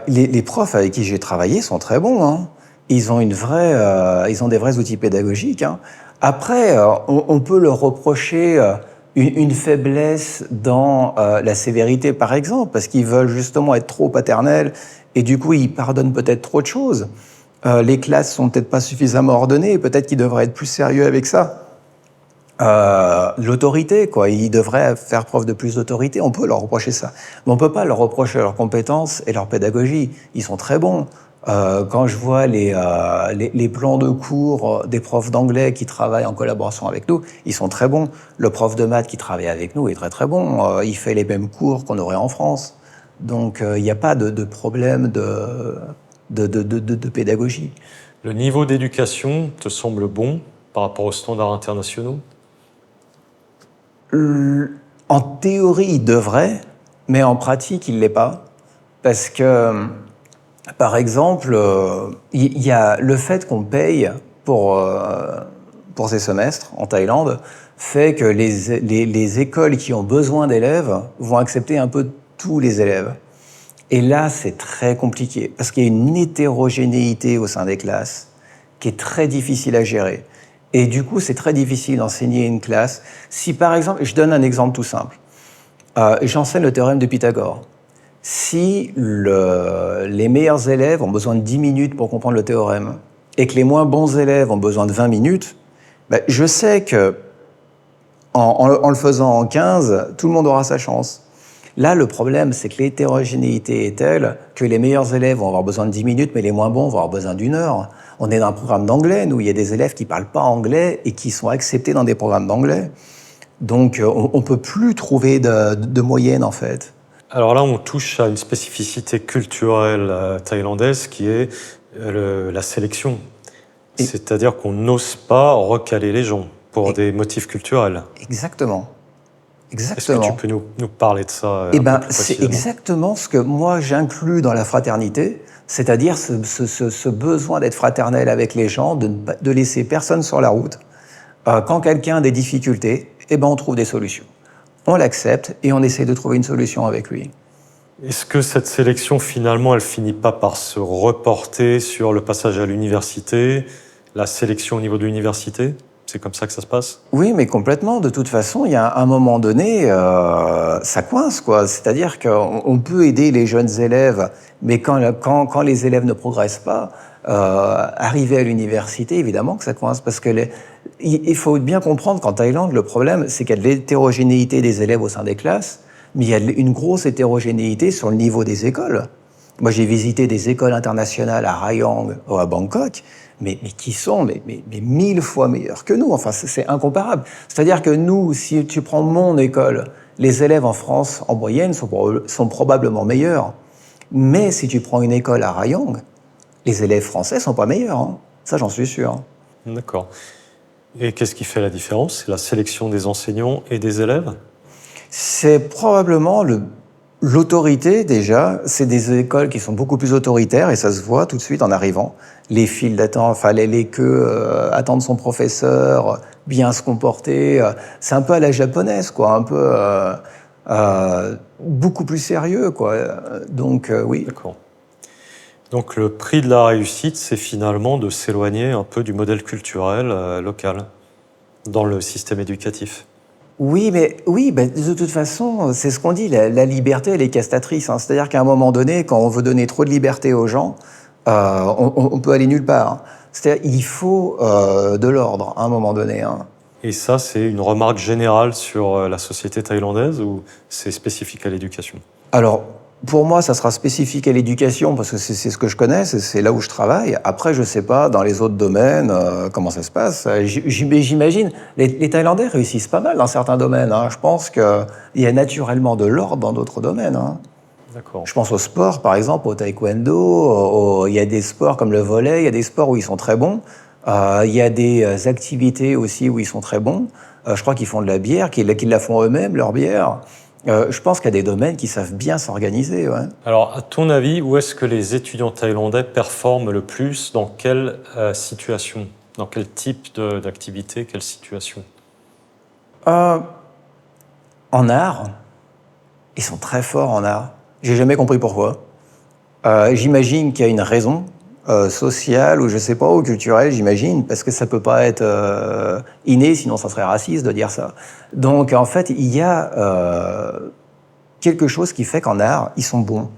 Les profs avec qui j'ai travaillé sont très bons. Hein. Ils ont ils ont des vrais outils pédagogiques. Hein. Après, on peut leur reprocher une faiblesse dans la sévérité, par exemple, parce qu'ils veulent justement être trop paternels et du coup, ils pardonnent peut-être trop de choses. Les classes sont peut-être pas suffisamment ordonnées, peut-être qu'ils devraient être plus sérieux avec ça. L'autorité, quoi. Ils devraient faire preuve de plus d'autorité. On peut leur reprocher ça. Mais on peut pas leur reprocher leurs compétences et leur pédagogie. Ils sont très bons. Quand je vois les plans de cours des profs d'anglais qui travaillent en collaboration avec nous, ils sont très bons. Le prof de maths qui travaille avec nous est très très bon. Il fait les mêmes cours qu'on aurait en France. Donc il n'y a pas de problème de pédagogie. Le niveau d'éducation te semble bon par rapport aux standards internationaux? En théorie, il devrait, mais en pratique, il ne l'est pas. Parce que, par exemple, il y a le fait qu'on paye pour ces semestres en Thaïlande fait que les écoles qui ont besoin d'élèves vont accepter un peu tous les élèves. Et là, c'est très compliqué, parce qu'il y a une hétérogénéité au sein des classes qui est très difficile à gérer. Et du coup, c'est très difficile d'enseigner une classe. Si par exemple, je donne un exemple tout simple. J'enseigne le théorème de Pythagore. Si les meilleurs élèves ont besoin de 10 minutes pour comprendre le théorème et que les moins bons élèves ont besoin de 20 minutes, ben, je sais que en le faisant en 15, tout le monde aura sa chance. Là, le problème, c'est que l'hétérogénéité est telle que les meilleurs élèves vont avoir besoin de 10 minutes, mais les moins bons vont avoir besoin d'1 heure. On est dans un programme d'anglais, nous, il y a des élèves qui ne parlent pas anglais et qui sont acceptés dans des programmes d'anglais. Donc, on ne peut plus trouver de moyenne, en fait. Alors là, on touche à une spécificité culturelle thaïlandaise qui est la sélection. C'est-à-dire qu'on n'ose pas recaler les gens pour des motifs culturels. Exactement. Est-ce que tu peux nous parler de ça c'est exactement ce que moi j'inclus dans la fraternité, c'est-à-dire ce besoin d'être fraternel avec les gens, de laisser personne sur la route. Quand quelqu'un a des difficultés, on trouve des solutions. On l'accepte et on essaie de trouver une solution avec lui. Est-ce que cette sélection, finalement, elle finit pas par se reporter sur le passage à l'université la sélection au niveau de l'université? C'est comme ça que ça se passe? Oui, mais complètement. De toute façon, il y a un moment donné, ça coince, quoi. C'est-à-dire qu'on peut aider les jeunes élèves, mais quand les élèves ne progressent pas, arriver à l'université, évidemment que ça coince, parce que il faut bien comprendre qu'en Thaïlande, le problème, c'est qu'il y a de l'hétérogénéité des élèves au sein des classes, mais il y a une grosse hétérogénéité sur le niveau des écoles. Moi, j'ai visité des écoles internationales à Rayong ou à Bangkok, mais qui sont mais 1000 fois meilleures que nous. Enfin, c'est incomparable. C'est-à-dire que nous, si tu prends mon école, les élèves en France, en moyenne, sont probablement meilleurs. Mais si tu prends une école à Rayong, les élèves français sont pas meilleurs. Hein. Ça, j'en suis sûr. D'accord. Et qu'est-ce qui fait la différence? C'est la sélection des enseignants et des élèves? C'est probablement l'autorité, déjà. C'est des écoles qui sont beaucoup plus autoritaires et ça se voit tout de suite en arrivant. Les files d'attente, enfin les queues, attendre son professeur, bien se comporter. C'est un peu à la japonaise, quoi. Un peu beaucoup plus sérieux, quoi. Donc, oui. D'accord. Donc le prix de la réussite, c'est finalement de s'éloigner un peu du modèle culturel local dans le système éducatif. Oui, mais de toute façon, c'est ce qu'on dit, la liberté, elle est castratrice. Hein. C'est-à-dire qu'à un moment donné, quand on veut donner trop de liberté aux gens, on peut aller nulle part. Hein. C'est-à-dire qu'il faut de l'ordre à un moment donné. Hein. Et ça, c'est une remarque générale sur la société thaïlandaise ou c'est spécifique à l'éducation? Alors, pour moi, ça sera spécifique à l'éducation parce que c'est ce que je connais, c'est là où je travaille. Après, je sais pas dans les autres domaines comment ça se passe. J'imagine les Thaïlandais réussissent pas mal dans certains domaines. Hein. Je pense qu'il y a naturellement de l'ordre dans d'autres domaines. Hein. D'accord. Je pense au sport, par exemple, au taekwondo. Il y a des sports comme le volley, il y a des sports où ils sont très bons. Il y a des activités aussi où ils sont très bons. Je crois qu'ils font de la bière, qu'ils la font eux-mêmes, leur bière. Je pense qu'il y a des domaines qui savent bien s'organiser. Ouais. Alors, à ton avis, où est-ce que les étudiants thaïlandais performent le plus? Dans quelle situation? Dans quel type d'activité? Quelle situation? En art, ils sont très forts en art. J'ai jamais compris pourquoi. J'imagine qu'il y a une raison sociale ou je sais pas, ou culturelle, j'imagine, parce que ça peut pas être inné, sinon ça serait raciste de dire ça. Donc en fait, il y a quelque chose qui fait qu'en art, ils sont bons.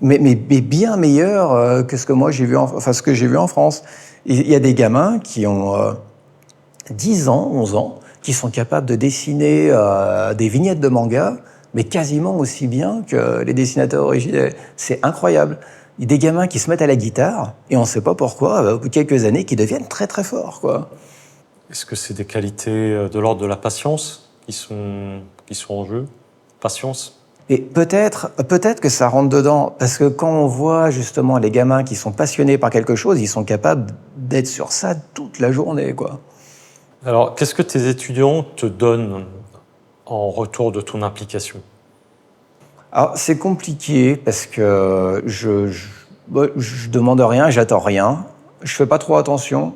Mais bien meilleurs que ce que moi j'ai vu, ce que j'ai vu en France. Il y a des gamins qui ont 10 ans, 11 ans, qui sont capables de dessiner des vignettes de manga, mais quasiment aussi bien que les dessinateurs originels. C'est incroyable. Il y a des gamins qui se mettent à la guitare, et on ne sait pas pourquoi, au bout de quelques années, qui deviennent très très forts, quoi. Est-ce que c'est des qualités de l'ordre de la patience qui sont en jeu? Patience? Et peut-être que ça rentre dedans, parce que quand on voit justement les gamins qui sont passionnés par quelque chose, ils sont capables d'être sur ça toute la journée, quoi. Alors, qu'est-ce que tes étudiants te donnent en retour de ton implication? Alors, c'est compliqué parce que je demande rien, j'attends rien, je fais pas trop attention.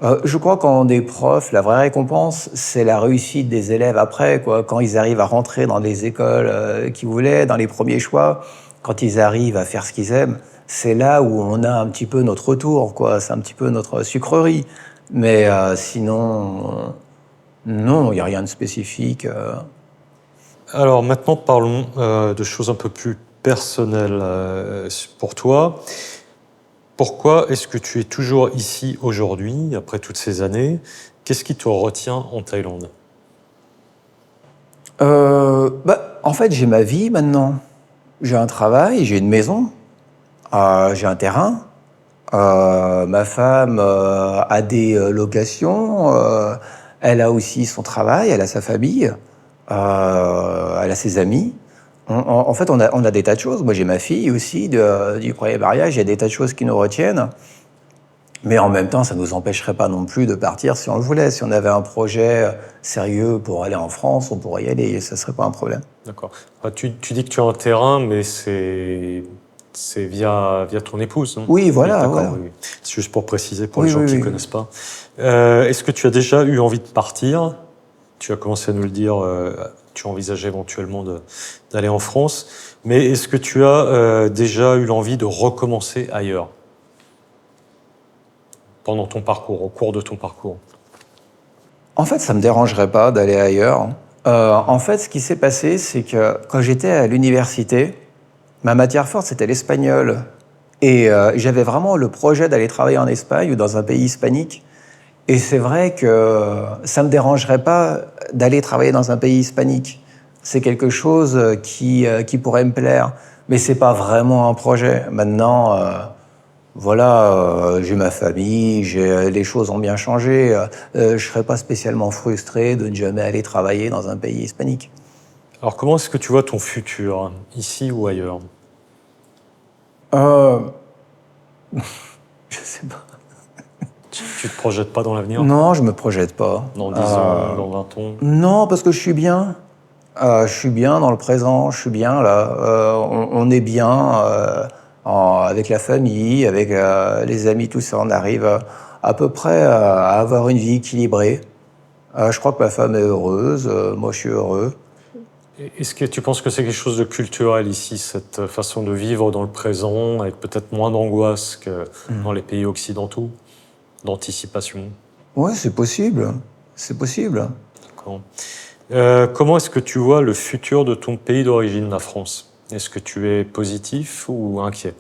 Je crois qu'en des profs, la vraie récompense, c'est la réussite des élèves après, quoi. Quand ils arrivent à rentrer dans les écoles qu'ils voulaient, dans les premiers choix, quand ils arrivent à faire ce qu'ils aiment, c'est là où on a un petit peu notre retour, quoi. C'est un petit peu notre sucrerie. Mais sinon, non, il n'y a rien de spécifique. Alors maintenant, parlons de choses un peu plus personnelles pour toi. Pourquoi est-ce que tu es toujours ici aujourd'hui, après toutes ces années? Qu'est-ce qui te retient en Thaïlande? En fait, j'ai ma vie maintenant. J'ai un travail, j'ai une maison, j'ai un terrain. Ma femme a des locations. Elle a aussi son travail, elle a sa famille, elle a ses amis. En fait, on a des tas de choses. Moi, j'ai ma fille aussi du premier mariage. Il y a des tas de choses qui nous retiennent. Mais en même temps, ça ne nous empêcherait pas non plus de partir si on le voulait. Si on avait un projet sérieux pour aller en France, on pourrait y aller. Ça ne serait pas un problème. D'accord. Tu dis que tu as un terrain, mais c'est via ton épouse, non? Oui, voilà. D'accord, Voilà. oui. C'est juste pour préciser pour Oui, les gens oui, qui ne oui. connaissent pas. Est-ce que tu as déjà eu envie de partir? Tu as commencé à nous le dire, tu envisageais éventuellement d'aller en France. Mais est-ce que tu as déjà eu l'envie de recommencer ailleurs? pendant ton parcours, au cours de ton parcours? En fait, ça ne me dérangerait pas d'aller ailleurs. En fait, ce qui s'est passé, c'est que quand j'étais à l'université, ma matière forte, c'était l'espagnol. Et j'avais vraiment le projet d'aller travailler en Espagne ou dans un pays hispanique. Et c'est vrai que ça ne me dérangerait pas d'aller travailler dans un pays hispanique. C'est quelque chose qui pourrait me plaire. Mais c'est pas vraiment un projet. Maintenant, voilà, j'ai ma famille, les choses ont bien changé. Je serais pas spécialement frustré de ne jamais aller travailler dans un pays hispanique. Alors, comment est-ce que tu vois ton futur, ici ou ailleurs? Euh... je sais pas. Tu te projettes pas dans l'avenir? Non, je me projette pas. Dans 10 ans, dans 20 ans? Non, parce que je suis bien. Je suis bien dans le présent, je suis bien là. On est bien avec la famille, avec les amis, tout ça. On arrive à peu près à avoir une vie équilibrée. Je crois que ma femme est heureuse, moi je suis heureux. Est-ce que tu penses que c'est quelque chose de culturel ici, cette façon de vivre dans le présent, avec peut-être moins d'angoisse que dans les pays occidentaux, d'anticipation? Ouais, c'est possible. C'est possible. D'accord. Comment est-ce que tu vois le futur de ton pays d'origine, la France? Est-ce que tu es positif ou inquiet?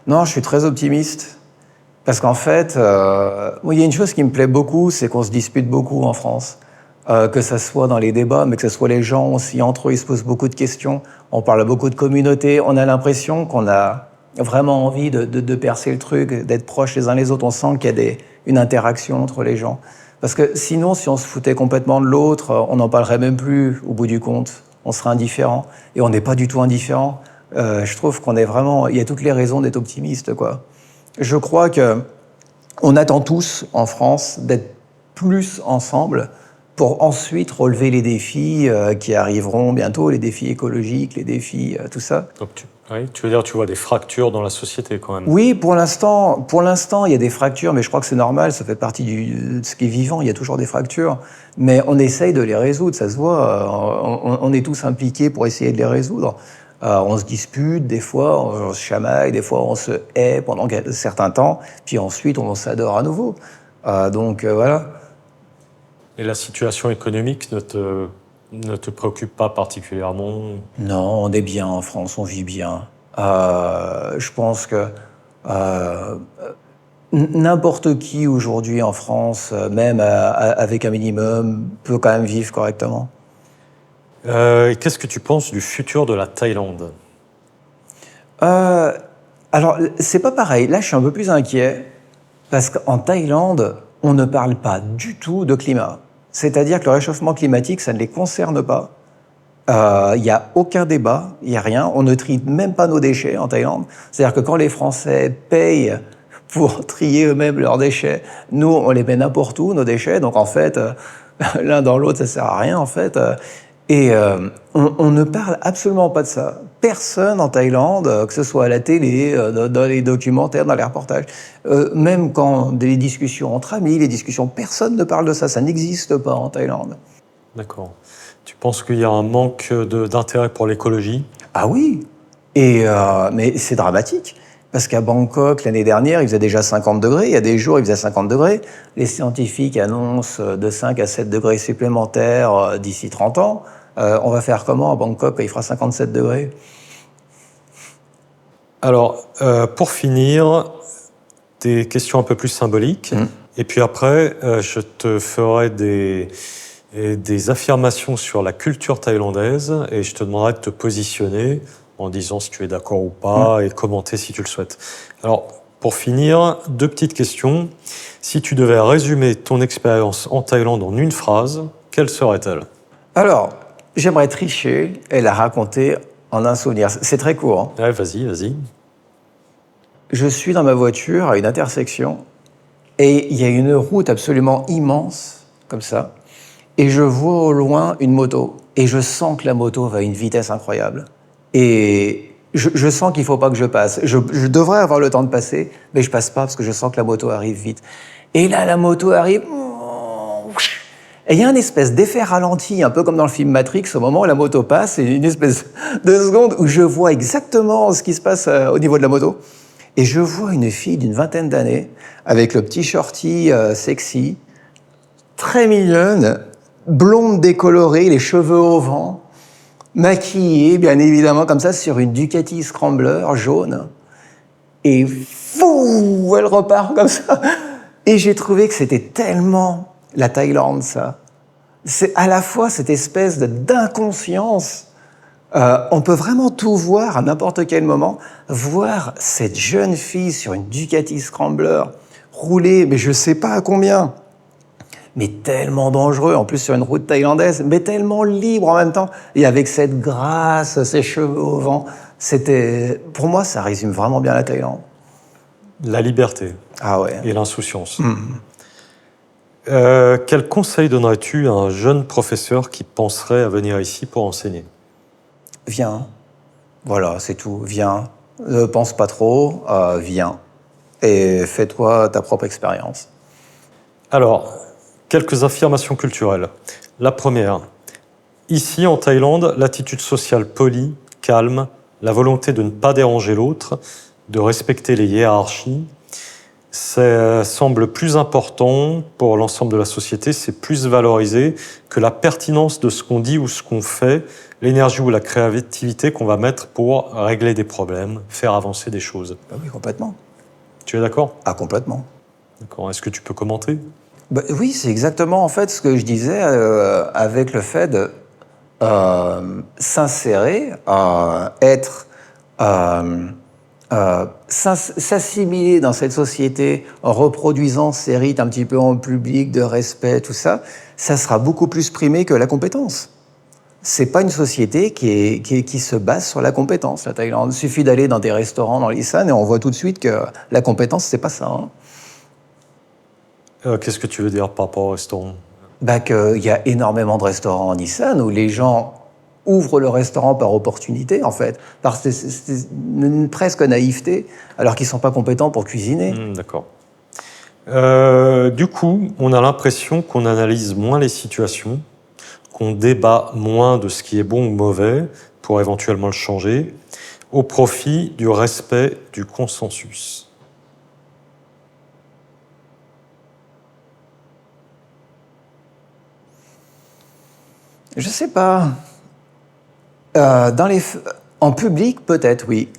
Non, je suis très optimiste. Parce qu'en fait, moi, il y a une chose qui me plaît beaucoup, c'est qu'on se dispute beaucoup en France. Que ça soit dans les débats, mais que ce soit les gens aussi entre eux, ils se posent beaucoup de questions. On parle beaucoup de communauté. On a l'impression qu'on a vraiment envie de percer le truc, d'être proches les uns les autres. On sent qu'il y a une interaction entre les gens. Parce que sinon, si on se foutait complètement de l'autre, on n'en parlerait même plus au bout du compte. On serait indifférent. Et on n'est pas du tout indifférent. Je trouve qu'on est vraiment... Il y a toutes les raisons d'être optimiste, quoi. Je crois qu'on attend tous, en France, d'être plus ensemble pour ensuite relever les défis qui arriveront bientôt, les défis écologiques, les défis, tout ça. Donc tu veux dire tu vois des fractures dans la société quand même? Oui, pour l'instant, il y a des fractures, mais je crois que c'est normal, ça fait partie de ce qui est vivant, il y a toujours des fractures. Mais on essaye de les résoudre, ça se voit, on est tous impliqués pour essayer de les résoudre. On se dispute, des fois on se chamaille, des fois on se hait pendant un certain temps, puis ensuite on s'adore à nouveau. Donc voilà. Et la situation économique ne te préoccupe pas particulièrement? Non, on est bien en France, on vit bien. Je pense que n'importe qui aujourd'hui en France, même avec un minimum, peut quand même vivre correctement. Qu'est-ce que tu penses du futur de la Thaïlande? Alors, c'est pas pareil. Là, je suis un peu plus inquiet parce qu'en Thaïlande, on ne parle pas du tout de climat. C'est-à-dire que le réchauffement climatique, ça ne les concerne pas. Il n'y a aucun débat, il n'y a rien. On ne trie même pas nos déchets en Thaïlande. C'est-à-dire que quand les Français payent pour trier eux-mêmes leurs déchets, nous, on les met n'importe où, nos déchets. Donc, en fait, l'un dans l'autre, ça sert à rien, en fait. Et on ne parle absolument pas de ça. Personne en Thaïlande, que ce soit à la télé, dans les documentaires, dans les reportages, même quand des discussions entre amis, les discussions, personne ne parle de ça. Ça n'existe pas en Thaïlande. D'accord. Tu penses qu'il y a un manque d'intérêt pour l'écologie? Ah oui. Mais c'est dramatique. Parce qu'à Bangkok, l'année dernière, il faisait déjà 50 degrés. Il y a des jours, il faisait 50 degrés. Les scientifiques annoncent de 5 à 7 degrés supplémentaires d'ici 30 ans. On va faire comment à Bangkok quand il fera 57 degrés? Alors, pour finir, des questions un peu plus symboliques. Et puis après, je te ferai des affirmations sur la culture thaïlandaise et je te demanderai de te positionner en disant si tu es d'accord ou pas et commenter si tu le souhaites. Alors, pour finir, 2 petites questions. Si tu devais résumer ton expérience en Thaïlande en une phrase, quelle serait-elle? Alors, j'aimerais tricher et la raconter en un souvenir. C'est très court. Hein. Ouais, vas-y. Je suis dans ma voiture à une intersection et il y a une route absolument immense, comme ça, et je vois au loin une moto et je sens que la moto va à une vitesse incroyable. Et je sens qu'il ne faut pas que je passe. Je devrais avoir le temps de passer, mais je passe pas parce que je sens que la moto arrive vite. Et là, la moto arrive... Et il y a une espèce d'effet ralenti, un peu comme dans le film Matrix, au moment où la moto passe, et une espèce de seconde où je vois exactement ce qui se passe au niveau de la moto. Et je vois une fille d'une vingtaine d'années, avec le petit shorty sexy, très mignonne, blonde décolorée, les cheveux au vent, maquillée, bien évidemment, comme ça, sur une Ducati Scrambler jaune. Et fou, elle repart comme ça. Et j'ai trouvé que c'était tellement la Thaïlande, ça. C'est à la fois cette espèce d'inconscience. On peut vraiment tout voir à n'importe quel moment. Voir cette jeune fille sur une Ducati Scrambler rouler, mais je sais pas à combien, mais tellement dangereux, en plus sur une route thaïlandaise, mais tellement libre en même temps, et avec cette grâce, ses cheveux au vent. Pour moi, ça résume vraiment bien la Thaïlande. La liberté Ah ouais. et l'insouciance. Quel conseil donnerais-tu à un jeune professeur qui penserait à venir ici pour enseigner? Viens. Voilà, c'est tout. Viens. Ne pense pas trop, viens. Et fais-toi ta propre expérience. Alors, quelques affirmations culturelles. La première, ici en Thaïlande, l'attitude sociale polie, calme, la volonté de ne pas déranger l'autre, de respecter les hiérarchies, ça semble plus important pour l'ensemble de la société, c'est plus valorisé que la pertinence de ce qu'on dit ou ce qu'on fait, l'énergie ou la créativité qu'on va mettre pour régler des problèmes, faire avancer des choses. Bah oui, complètement. Tu es d'accord? Ah, complètement. D'accord. Est-ce que tu peux commenter? Bah, oui, c'est exactement en fait ce que je disais avec le fait de s'insérer, être, s'assimiler dans cette société en reproduisant ces rites un petit peu en public, de respect, tout ça, ça sera beaucoup plus primé que la compétence. C'est pas une société qui se base sur la compétence, la Thaïlande. Il suffit d'aller dans des restaurants dans l'Isan et on voit tout de suite que la compétence, c'est pas ça. Hein. Qu'est-ce que tu veux dire par rapport au restaurant? Bah, qu'il y a énormément de restaurants en Isan où les gens ouvrent le restaurant par opportunité, en fait, par une presque naïveté, alors qu'ils sont pas compétents pour cuisiner. D'accord. Du coup, on a l'impression qu'on analyse moins les situations, qu'on débat moins de ce qui est bon ou mauvais pour éventuellement le changer, au profit du respect du consensus. Je sais pas. En public, peut-être, oui.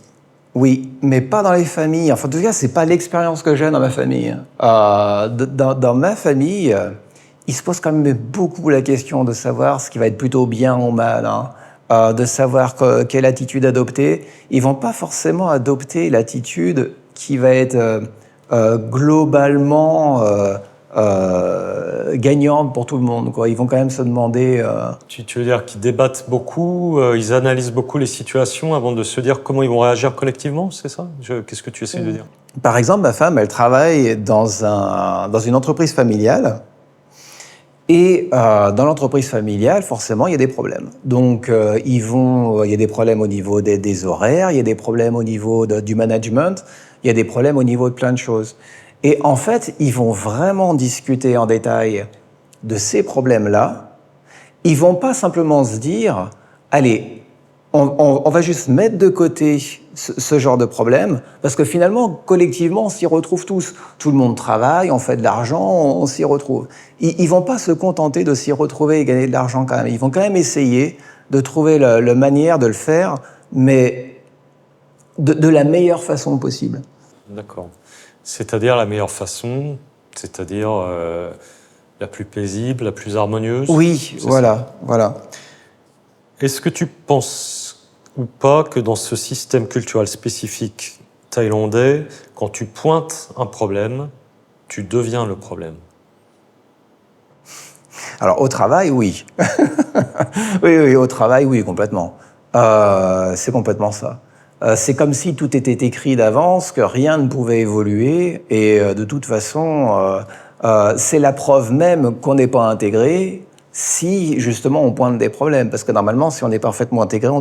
Oui, mais pas dans les familles. Enfin, en tout cas, c'est pas l'expérience que j'ai dans ma famille. Dans ma famille, il se pose quand même beaucoup la question de savoir ce qui va être plutôt bien ou mal, hein. De savoir quelle attitude adopter. Ils vont pas forcément adopter l'attitude qui va être globalement gagnante pour tout le monde, quoi. Ils vont quand même se demander... Tu veux dire qu'ils débattent beaucoup, ils analysent beaucoup les situations avant de se dire comment ils vont réagir collectivement, c'est ça? Qu'est-ce que tu essaies de dire? Par exemple, ma femme, elle travaille dans une entreprise familiale. Et dans l'entreprise familiale, forcément, il y a des problèmes. Donc, il y a des problèmes au niveau des horaires, il y a des problèmes au niveau du management, il y a des problèmes au niveau de plein de choses. Et en fait, ils vont vraiment discuter en détail de ces problèmes-là. Ils vont pas simplement se dire, allez, on va juste mettre de côté ce genre de problème, parce que finalement, collectivement, on s'y retrouve tous. Tout le monde travaille, on fait de l'argent, on s'y retrouve. Ils vont pas se contenter de s'y retrouver et gagner de l'argent quand même. Ils vont quand même essayer de trouver la manière de le faire, mais de la meilleure façon possible. D'accord. C'est-à-dire la meilleure façon, c'est-à-dire la plus paisible, la plus harmonieuse? Oui, voilà. Est-ce que tu penses ou pas que dans ce système culturel spécifique thaïlandais, quand tu pointes un problème, tu deviens le problème? Alors, au travail, oui. Oui, au travail, oui, complètement. C'est complètement ça. C'est comme si tout était écrit d'avance, que rien ne pouvait évoluer, et de toute façon, c'est la preuve même qu'on n'est pas intégré si, justement, on pointe des problèmes. Parce que normalement, si on est parfaitement intégré, on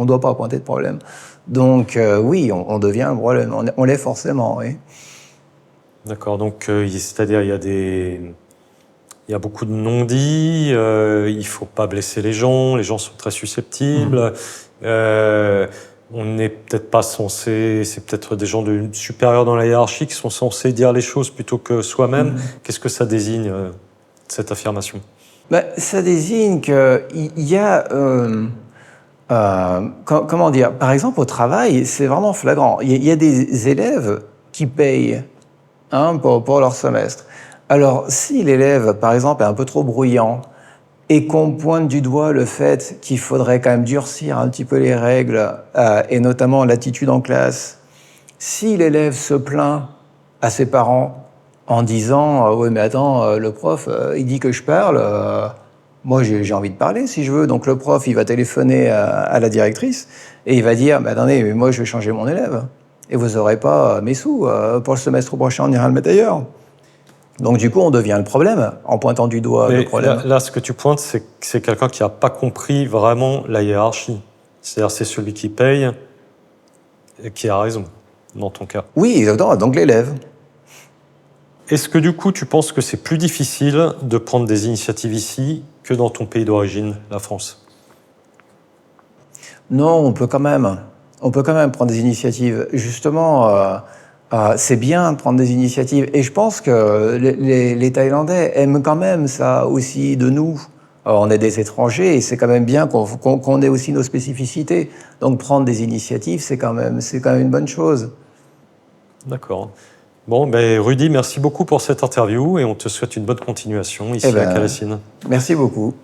doit pas pointer de problème. Donc, oui, on devient un problème. On l'est forcément, oui. D'accord, donc c'est-à-dire il y a beaucoup de non-dits, il faut pas blesser les gens sont très susceptibles. on n'est peut-être pas censé, c'est peut-être des gens de supérieurs dans la hiérarchie qui sont censés dire les choses plutôt que soi-même. Qu'est-ce que ça désigne, cette affirmation? Ben, ça désigne qu'il y a, comment dire, par exemple au travail, c'est vraiment flagrant. Il y a des élèves qui payent pour leur semestre. Alors, si l'élève, par exemple, est un peu trop bruyant et qu'on pointe du doigt le fait qu'il faudrait quand même durcir un petit peu les règles, et notamment l'attitude en classe, si l'élève se plaint à ses parents en disant oui, mais attends, le prof, il dit que je parle, moi j'ai envie de parler si je veux. Donc le prof, il va téléphoner à la directrice et il va dire mais attendez, mais moi je vais changer mon élève et vous n'aurez pas mes sous. Pour le semestre prochain, on ira le mettre ailleurs. Donc du coup, on devient le problème en pointant du doigt le problème. Là, ce que tu pointes, c'est quelqu'un qui n'a pas compris vraiment la hiérarchie. C'est-à-dire c'est celui qui paye et qui a raison, dans ton cas. Oui, exactement, donc l'élève. Est-ce que du coup, tu penses que c'est plus difficile de prendre des initiatives ici que dans ton pays d'origine, la France? Non, on peut quand même prendre des initiatives. Justement, c'est bien de prendre des initiatives. Et je pense que les Thaïlandais aiment quand même ça aussi de nous. On est des étrangers et c'est quand même bien qu'on ait aussi nos spécificités. Donc prendre des initiatives, c'est quand même une bonne chose. D'accord. Bon, ben Rudy, merci beaucoup pour cette interview et on te souhaite une bonne continuation ici à Calacine. Merci beaucoup.